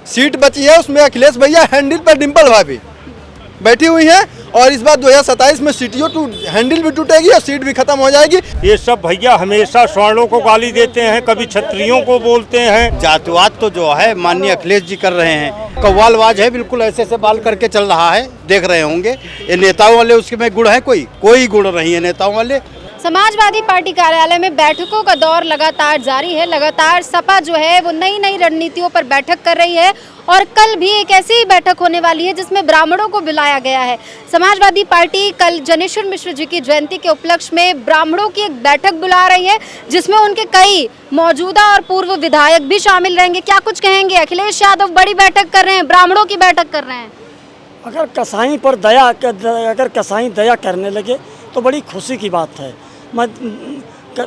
Seat बची है उसमें अखिलेश भैया हैंडल पर डिम्पल भाभी बैठी हुई हैं और इस बार 2027 में सीटियों हैंडल भी टूटेगी और सीट भी खत्म हो जाएगी। ये सब भैया हमेशा स्वर्णों को गाली देते हैं, कभी क्षत्रियों को बोलते हैं। जातिवाद तो जो है माननीय अखिलेश जी कर रहे हैं, कव्वालवाज है, बिल्कुल ऐसे से बाल करके चल रहा है, देख रहे होंगे। ये नेताओं वाले उसके में गुण है, कोई गुण नहीं है नेताओं वाले। समाजवादी पार्टी कार्यालय में बैठकों का दौर लगातार जारी है। लगातार सपा जो है वो नई नई रणनीतियों पर बैठक कर रही है और कल भी एक ऐसी ही बैठक होने वाली है जिसमें ब्राह्मणों को बुलाया गया है। समाजवादी पार्टी कल जनेश्वर मिश्र जी की जयंती के उपलक्ष्य में ब्राह्मणों की एक बैठक बुला रही है जिसमें उनके कई मौजूदा और पूर्व विधायक भी शामिल रहेंगे। क्या कुछ कहेंगे? अखिलेश यादव बड़ी बैठक कर रहे हैं, ब्राह्मणों की बैठक कर रहे हैं। अगर कसाई दया करने लगे तो बड़ी खुशी की बात है। मैं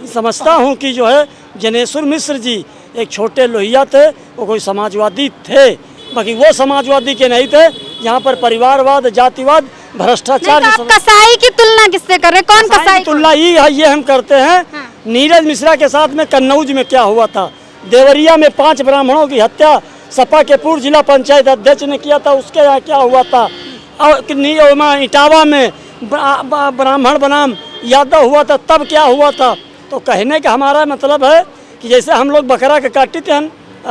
समझता हूँ कि जो है जनेश्वर मिश्र जी एक छोटे लोहिया थे, वो कोई समाजवादी थे, बाकी वो समाजवादी के नहीं थे। यहाँ पर परिवारवाद, जातिवाद, भ्रष्टाचार। आप कसाई की तुलना किससे कर रहे हैं? कौन कसाई? तुलना ये हम करते हैं। हाँ। नीरज मिश्रा के साथ में कन्नौज में क्या हुआ था, देवरिया में 5 ब्राह्मणों की हत्या सपा के पूर्व जिला पंचायत अध्यक्ष ने किया था, उसके यहाँ क्या हुआ था। और इटावा में ब्राह्मण बनाम यादव हुआ था, तब क्या हुआ था। तो कहने का हमारा मतलब है कि जैसे हम लोग बकरा के काटते थे,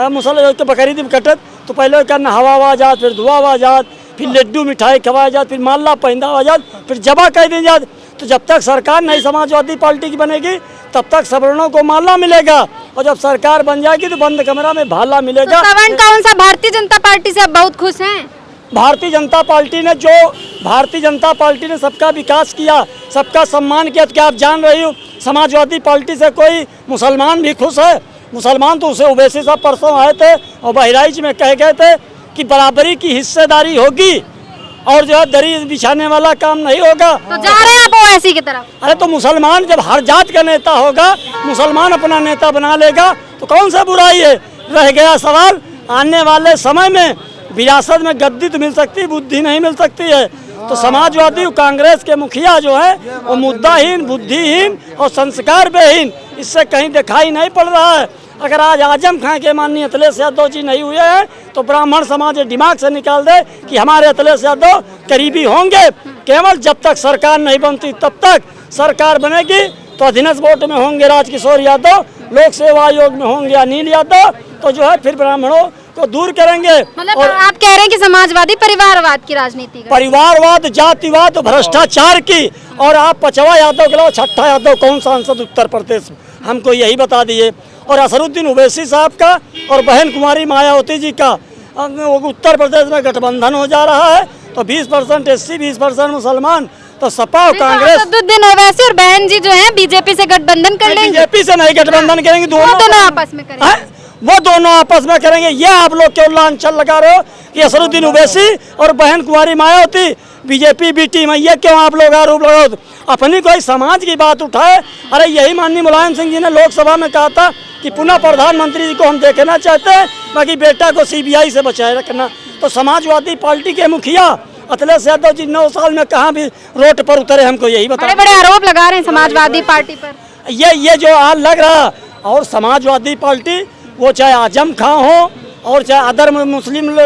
मुसलमान के बकरी दी कटत तो पहले करना हवा आवाजात, फिर धुआं आवाजात, फिर लड्डू मिठाई खवाया जात, फिर माला पहंदा आवाजात, फिर जबा कह दी जात। तो जब तक सरकार नई समाजवादी पार्टी की बनेगी तब तक सवर्णों को माला मिलेगा और जब सरकार बन जाएगी तो बंद कमरा में भाला मिलेगा। तो सवर्ण कौन सा? भारतीय जनता पार्टी से आप बहुत खुश हैं? भारतीय जनता पार्टी ने सबका विकास किया, सबका सम्मान किया। तो क्या आप जान रही हो समाजवादी पार्टी से कोई मुसलमान भी खुश है? मुसलमान तो उसे ओवैसी साहब परसों आए थे और बहराइच में कह गए थे कि बराबरी की हिस्सेदारी होगी और जो है दरी बिछाने वाला काम नहीं होगा। तो जा रहे हैं आप ओवैसी की तरफ? अरे तो मुसलमान जब हर जात का नेता होगा, मुसलमान अपना नेता बना लेगा तो कौन सा बुराई है। रह गया सवाल, आने वाले समय में विरासत में गद्दी तो मिल सकती है, बुद्धि नहीं मिल सकती है। तो समाजवादी कांग्रेस के मुखिया जो है वो मुद्दाहीन, बुद्धिहीन और संस्कार बेहीन, इससे कहीं दिखाई नहीं पड़ रहा है। अगर आज आजम खां के माननीय अखिलेश यादव जी नहीं हुए हैं तो ब्राह्मण समाज दिमाग से निकाल दे कि हमारे अखिलेश यादव करीबी होंगे। केवल जब तक सरकार नहीं बनती तब तक सरकार बनेगी तो अधीनस्थ बोर्ड में होंगे राजकिशोर यादव, लोक सेवा आयोग में होंगे अनिल यादव, तो जो है फिर ब्राह्मणों को दूर करेंगे। मतलब आप कह रहे हैं कि समाजवादी परिवारवाद की राजनीति कर, परिवारवाद, जातिवाद, भ्रष्टाचार की। और आप 5वां यादव के अलावा 6ठा यादव कौन सांसद उत्तर प्रदेश, हमको यही बता दिए। और असरुद्दीन ओवैसी साहब का और बहन कुमारी मायावती जी का उत्तर प्रदेश में गठबंधन हो जा रहा है। तो 20% SC, 20% मुसलमान, तो सपा और कांग्रेस। असरुद्दीन ओवैसी और बहन जी जो है बीजेपी से गठबंधन कर लेंगे? बीजेपी से नहीं गठबंधन करेंगे, दोनों आपस में करेंगे। वो दोनों आपस में करेंगे। ये आप लोग क्यों लांछन लगा रहे हो कि असरुद्दीन ओवैसी और बहन कुमारी मायावती बीजेपी बी टीम है, ये क्यों आप लोग आरोप लगाओ? अपनी कोई समाज की बात उठाए। अरे यही माननीय मुलायम सिंह जी ने लोकसभा में कहा था कि पुनः प्रधानमंत्री जी को हम देखना चाहते हैं, बाकी बेटा को CBI से बचाए रखना। तो समाजवादी पार्टी के मुखिया अखिलेश यादव जी 9 साल में कहाँ भी रोड पर उतरे, हमको यही बता। बड़े आरोप लगा रहे हैं समाजवादी पार्टी पर। ये जो आज लग रहा, और समाजवादी पार्टी वो चाहे आजम खां हो और चाहे अदर मुस्लिम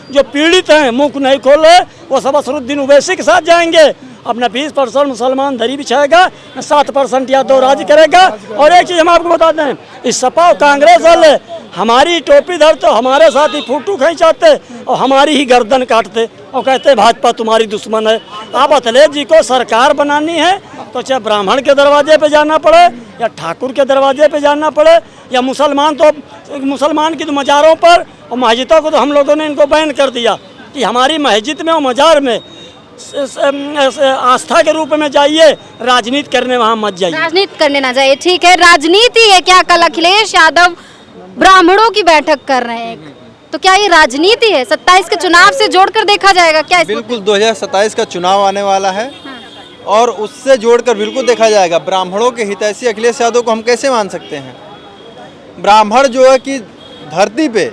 जो पीड़ित हैं, मुंह नहीं खोले, वो सब असरुद्दीन ओवैसी के साथ जाएंगे। अपना 20% मुसलमान दरी बिछाएगा, 7% यादव राज करेगा। और एक चीज़ हम आपको बता दें, इस सपा और कांग्रेस वाले हमारी टोपी धरते, हमारे साथ ही फोटो खींचाते और हमारी ही गर्दन काटते और कहते भाजपा तुम्हारी दुश्मन है। आप अखिलेश जी को सरकार बनानी है तो चाहे ब्राह्मण के दरवाजे पे जाना पड़े या ठाकुर के दरवाजे पे जाना पड़े या मुसलमान की तो मज़ारों पर और मस्जिदों को तो हम लोगों ने इनको बैन कर दिया कि हमारी मस्जिद में और मज़ार में आस्था के रूप में जाइए, राजनीति करने वहाँ मत जाइए। राजनीति करने ना जाइए, ठीक है। राजनीति है क्या? कल अखिलेश यादव ब्राह्मणों की बैठक कर रहे हैं, तो क्या ये राजनीति है? 27 के चुनाव से जोड़कर देखा जाएगा क्या? बिल्कुल 2027 का चुनाव आने वाला है और उससे जोड़कर बिल्कुल देखा जाएगा। ब्राह्मणों के हितैषी अखिलेश यादव को हम कैसे मान सकते हैं? ब्राह्मण जो है कि धरती पे,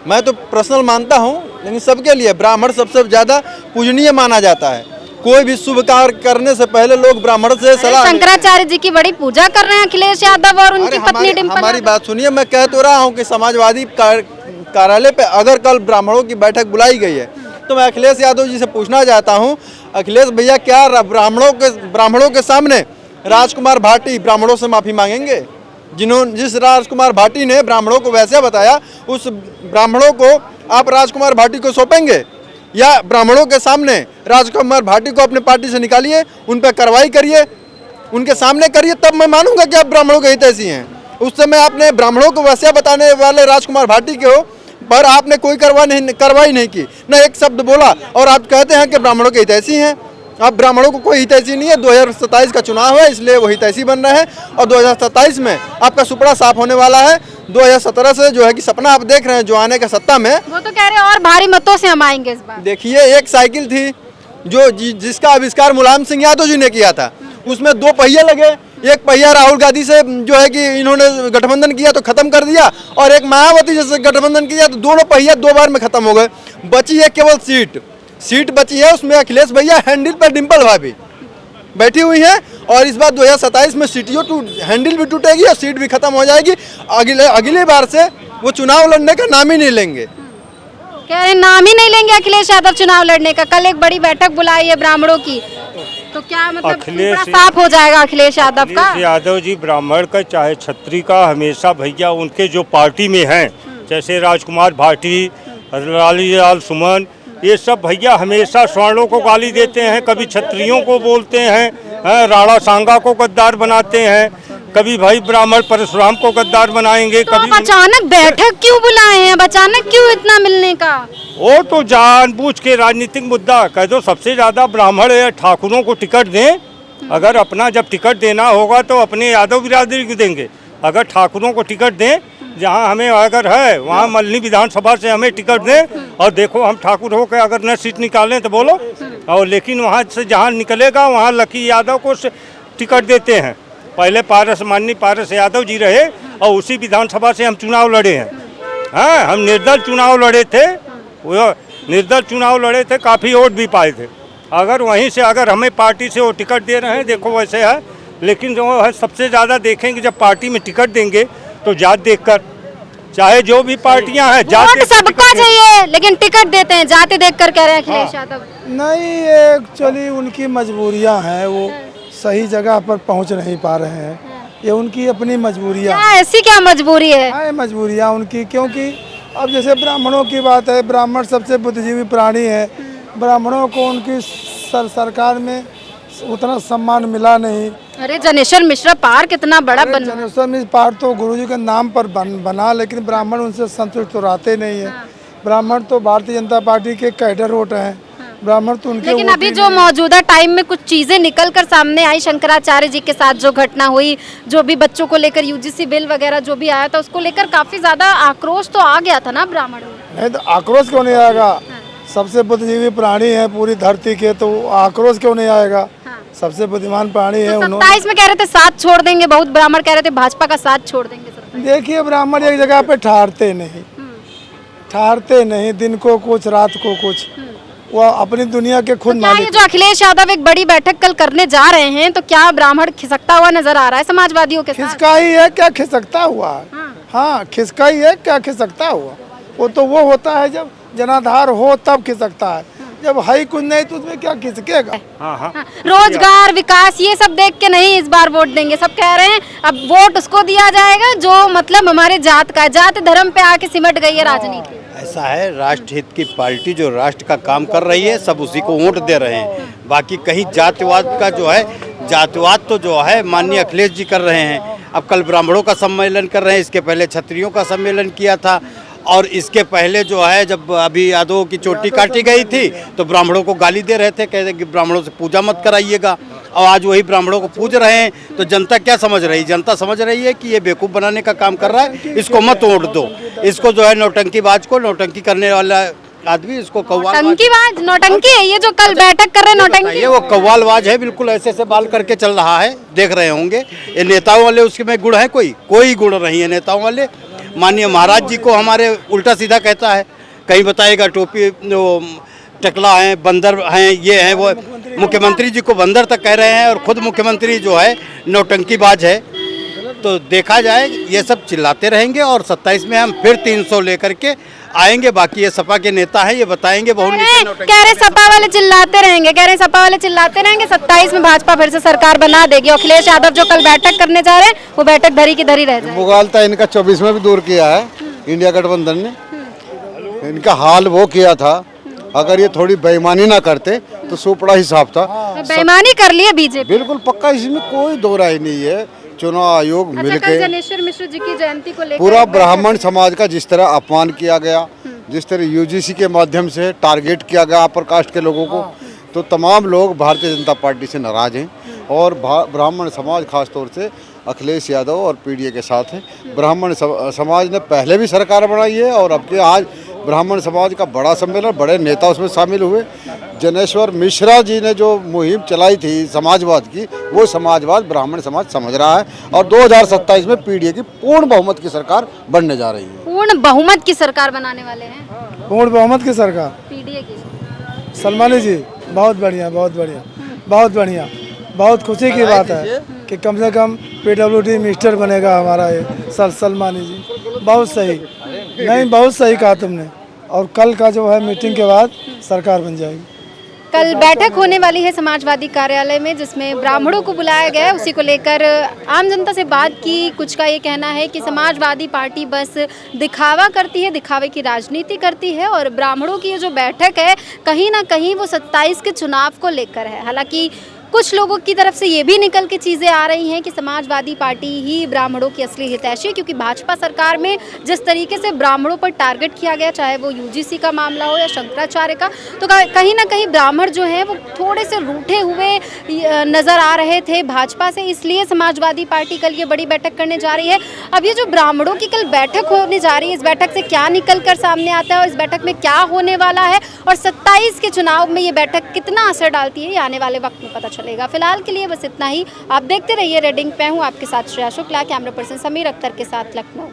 मैं तो पर्सनल मानता हूँ, लेकिन सबके लिए ब्राह्मण सबसे ज़्यादा पूजनीय माना जाता है। कोई भी शुभ कार्य करने से पहले लोग ब्राह्मण से सलाह। शंकराचार्य जी की बड़ी पूजा कर रहे हैं अखिलेश यादव और उनकी पत्नी डिम्पल। हमारी बात सुनिए, मैं कह तो रहा हूँ कि समाजवादी कार्यालय पे अगर कल ब्राह्मणों की बैठक बुलाई गई है तो मैं अखिलेश यादव जी से पूछना चाहता हूं, अखिलेश भैया क्या ब्राह्मणों के सामने राजकुमार भाटी ब्राह्मणों से माफ़ी मांगेंगे? जिस राजकुमार भाटी ने ब्राह्मणों को वैसे बताया, उस ब्राह्मणों को आप राजकुमार भाटी को सौंपेंगे या ब्राह्मणों के सामने राजकुमार भाटी को अपने पार्टी से निकालिए, उन पर कार्रवाई करिए, उनके सामने करिए, तब मैं मानूंगा कि आप ब्राह्मणों के हितैषी हैं। उस समय आपने ब्राह्मणों को वैसे बताने वाले राजकुमार भाटी के हो, पर आपने कोई कार्रवाई नहीं की, न एक शब्द बोला, और आप कहते हैं कि ब्राह्मणों के हितैषी हैं। अब ब्राह्मणों को कोई हितैषी नहीं है। 2027 का चुनाव है, इसलिए वो हितैषी बन रहे हैं और 2027 में आपका सुपड़ा साफ होने वाला है। 2017 से जो है कि सपना आप देख रहे हैं जो आने का सत्ता में, वो तो कह रहे हैं और भारी मतों से हम आएंगे इस बार। देखिए, एक साइकिल थी जिसका आविष्कार मुलायम सिंह यादव जी ने किया था, उसमें 2 पहिए लगे। एक पहिया राहुल गांधी से जो है कि इन्होंने गठबंधन किया तो खत्म कर दिया, और एक मायावती जैसे गठबंधन किया तो दोनों पहिया 2 बार में खत्म हो गए। बची है केवल सीट बची है, उसमें अखिलेश भैया हैंडल पर डिम्पल भाभी बैठी हुई हैं, और इस बार 2027 में हैंडल भी टूटेगी और सीट भी खत्म हो जाएगी। अगली बार से वो चुनाव लड़ने का नाम ही नहीं लेंगे। कह रहे नाम ही नहीं लेंगे अखिलेश यादव चुनाव लड़ने का। कल एक बड़ी बैठक बुलाई है ब्राह्मणों की, तो क्या मतलब पूरा साफ हो जाएगा अखिलेश यादव का? यादव जी ब्राह्मण का चाहे छत्री का हमेशा भैया उनके जो पार्टी में हैं, जैसे राजकुमार भाटी, लालीलाल सुमन, ये सब भैया हमेशा स्वर्णों को गाली देते हैं, कभी छत्रियों को बोलते हैं, राणा सांगा को गद्दार बनाते हैं, कभी भाई ब्राह्मण परशुराम को गद्दार बनाएंगे। तो कभी अचानक बैठक क्यों बुलाए हैं? अब अचानक क्यों इतना मिलने का? वो तो जानबूझ के राजनीतिक मुद्दा कह दो। सबसे ज्यादा ब्राह्मण या ठाकुरों को टिकट दें। अगर अपना जब टिकट देना होगा तो अपने यादव बिरादरी को देंगे। अगर ठाकुरों को टिकट दें, जहाँ हमें अगर है वहाँ मल्ली विधानसभा से हमें टिकट दें, और देखो हम ठाकुर हो के अगर न सीट निकालें तो बोलो, और लेकिन वहाँ से जहाँ निकलेगा वहाँ लकी यादव को टिकट देते हैं। पहले माननीय पारस यादव जी रहे और उसी विधानसभा से हम चुनाव लड़े हैं। हाँ, हम निर्दल चुनाव लड़े थे, वो निर्दल चुनाव लड़े थे, काफ़ी वोट भी पाए थे। अगर वहीं से अगर हमें पार्टी से वो टिकट दे रहे हैं, देखो वैसे है, लेकिन जो है सबसे ज़्यादा देखेंगे जब पार्टी में टिकट देंगे तो जात देखकर, चाहे जो भी पार्टियां हैं, वोट सबको चाहिए लेकिन टिकट देते हैं जाति देखकर, कह रहे हैं अखिलेश यादव। नहीं, ये एक्चुअली उनकी मजबूरियां हैं, वो सही जगह पर पहुंच नहीं पा रहे हैं। ये उनकी अपनी मजबूरियां। ऐसी क्या मजबूरी है? हाँ, मजबूरियां उनकी, क्योंकि अब जैसे ब्राह्मणों की बात है, ब्राह्मण सबसे बुद्धिजीवी प्राणी है। ब्राह्मणों को उनकी सरकार में उतना सम्मान मिला नहीं। अरे जनेश्वर मिश्रा पार्क कितना बड़ा बना। जनेश्वर मिश्र पार्क तो गुरुजी के नाम पर बना, लेकिन ब्राह्मण उनसे संतुष्ट तो रहते नहीं है। ब्राह्मण तो भारतीय जनता पार्टी के कैडर वोट हैं। ब्राह्मण तो उनके, लेकिन अभी जो मौजूदा टाइम में कुछ चीजें निकल कर सामने आई, शंकराचार्य जी के साथ जो घटना हुई, जो भी बच्चों को लेकर यूजीसी बिल वगैरह जो भी आया था, उसको लेकर काफी ज्यादा आक्रोश तो आ गया था ना ब्राह्मण में। नहीं तो आक्रोश क्यों नहीं आएगा? सबसे बुद्धिजीवी प्राणी है पूरी धरती के, तो आक्रोश क्यों नहीं आएगा? सबसे बुद्धिमान प्राणी है। 27 में कह रहे थे साथ छोड़ देंगे, बहुत ब्राह्मण कह रहे थे भाजपा का साथ छोड़ देंगे। देखिए, ब्राह्मण एक जगह पे ठहरते नहीं, दिन को कुछ रात को कुछ, वो अपनी दुनिया के खुद मालिक। ये जो अखिलेश यादव एक बड़ी बैठक कल करने जा रहे हैं, तो क्या ब्राह्मण खिसकता हुआ नजर आ रहा है समाजवादियों के साथ? खिसका ही है क्या खिसकता हुआ? हाँ, खिसका ही है क्या खिसकता हुआ? वो तो वो होता है जब जनाधार हो तब खिसकता है, जब है कुछ नहीं तो उसमें क्या खिसकेगा? रोजगार, विकास, ये सब देख के नहीं इस बार वोट देंगे। सब कह रहे हैं अब वोट उसको दिया जाएगा जो मतलब हमारे जात का, जात धर्म पे आके सिमट गई है राजनीति। ऐसा है, राष्ट्र हित की पार्टी जो राष्ट्र का काम कर रही है, सब उसी को वोट दे रहे हैं। बाकी कहीं जातिवाद का जो है, जातिवाद तो जो है माननीय अखिलेश जी कर रहे हैं। अब कल ब्राह्मणों का सम्मेलन कर रहे हैं, इसके पहले छत्रियों का सम्मेलन किया था, और इसके पहले जो है जब अभी यादवों की चोटी काटी गई थी तो ब्राह्मणों को गाली दे रहे थे, कहते कि ब्राह्मणों से पूजा मत कराइएगा, और आज वही ब्राह्मणों को पूज रहे हैं। तो जनता क्या समझ रही है? जनता समझ रही है कि ये बेवकूफ़ बनाने का काम कर रहा है, इसको मत वोट दो। इसको जो है नौटंकीबाज को, नौटंकी करने वाला आदमी, इसको नौटंकीबाज, नौटंकी है ये जो कल बैठक कर रहे हैं, नौटंकी। ये वो कव्वालबाज है, बिल्कुल ऐसे बाल करके चल रहा है, देख रहे होंगे। ये नेताओं वाले उसमें गुण है? कोई गुण नहीं है नेताओं वाले। माननीय महाराज जी को हमारे उल्टा सीधा कहता है, कहीं बताएगा टोपी टकला है, बंदर हैं, ये हैं, वो मुख्यमंत्री जी को बंदर तक कह रहे हैं, और खुद मुख्यमंत्री जो है नौटंकीबाज है। तो देखा जाए, ये सब चिल्लाते रहेंगे, और 27 में हम फिर 300 लेकर के आएंगे। बाकी ये सपा के नेता हैं, ये बताएंगे कह रहे सपा वाले चिल्लाते रहेंगे, कह रहे सपा वाले चिल्लाते रहेंगे, 27 में भाजपा फिर से सरकार बना देगी। अखिलेश यादव जो कल बैठक करने जा रहे हैं वो बैठक धरी की धरी रह जाएगी। मुगालता इनका 24 में भी दूर किया है इंडिया गठबंधन ने। इनका हाल वो किया था, अगर ये थोड़ी बेईमानी ना करते तो सोपड़ा हिसाब था। बेईमानी कर लिया बीजेपी। बिल्कुल पक्का, इसमें कोई दो राय नहीं है। चुनाव आयोग अच्छा, मिलके कल जनेश्वर मिश्र जी की जयंती को लेकर पूरा ब्राह्मण समाज का जिस तरह अपमान किया गया, जिस तरह यूजीसी के माध्यम से टारगेट किया गया अपर कास्ट के लोगों को, तो तमाम लोग भारतीय जनता पार्टी से नाराज हैं और ब्राह्मण समाज खास तौर से अखिलेश यादव और पीडीए के साथ है। ब्राह्मण समाज ने पहले भी सरकार बनाई है और अब के आज ब्राह्मण समाज का बड़ा सम्मेलन, बड़े नेता उसमें शामिल हुए। जनेश्वर मिश्रा जी ने जो मुहिम चलाई थी समाजवाद की, वो समाजवाद ब्राह्मण समाज समझ रहा है और 2027 में पीडीए की पूर्ण बहुमत की सरकार बनने जा रही है। पूर्ण बहुमत की सरकार बनाने वाले हैं, पूर्ण बहुमत की सरकार पीडीए की। सलमानी जी बहुत बढ़िया, बहुत बढ़िया, बहुत बढ़िया, बहुत खुशी की बात है कि कम से कम पीडब्ल्यूडी मिनिस्टर बनेगा हमारा ये सलमानी जी। बहुत सही, नहीं बहुत सही कहा तुमने। और कल का जो है मीटिंग के बाद सरकार बन जाएगी। कल बैठक होने वाली है समाजवादी कार्यालय में, जिसमें ब्राह्मणों को बुलाया गया है। उसी को लेकर आम जनता से बात की। कुछ का ये कहना है कि समाजवादी पार्टी बस दिखावा करती है, दिखावे की राजनीति करती है और ब्राह्मणों की ये जो बैठक है कहीं ना कहीं वो 27 के चुनाव को लेकर है। हालांकि कुछ लोगों की तरफ से ये भी निकल के चीज़ें आ रही हैं कि समाजवादी पार्टी ही ब्राह्मणों की असली हितैषी है, क्योंकि भाजपा सरकार में जिस तरीके से ब्राह्मणों पर टारगेट किया गया, चाहे वो यूजीसी का मामला हो या शंकराचार्य का, तो कहीं ना कहीं ब्राह्मण जो है वो थोड़े से रूठे हुए नज़र आ रहे थे भाजपा से। इसलिए समाजवादी पार्टी कल ये बड़ी बैठक करने जा रही है। अब ये जो ब्राह्मणों की कल बैठक होने जा रही है, इस बैठक से क्या निकल कर सामने आता है और इस बैठक में क्या होने वाला है और 27 के चुनाव में ये बैठक कितना असर डालती है, ये आने वाले वक्त में पता चलेगा। फिलहाल के लिए बस इतना ही। आप देखते रहिए रेड इंक पे हूँ आपके साथ श्रेया शुक्ला, कैमरा पर्सन समीर अख्तर के साथ लखनऊ।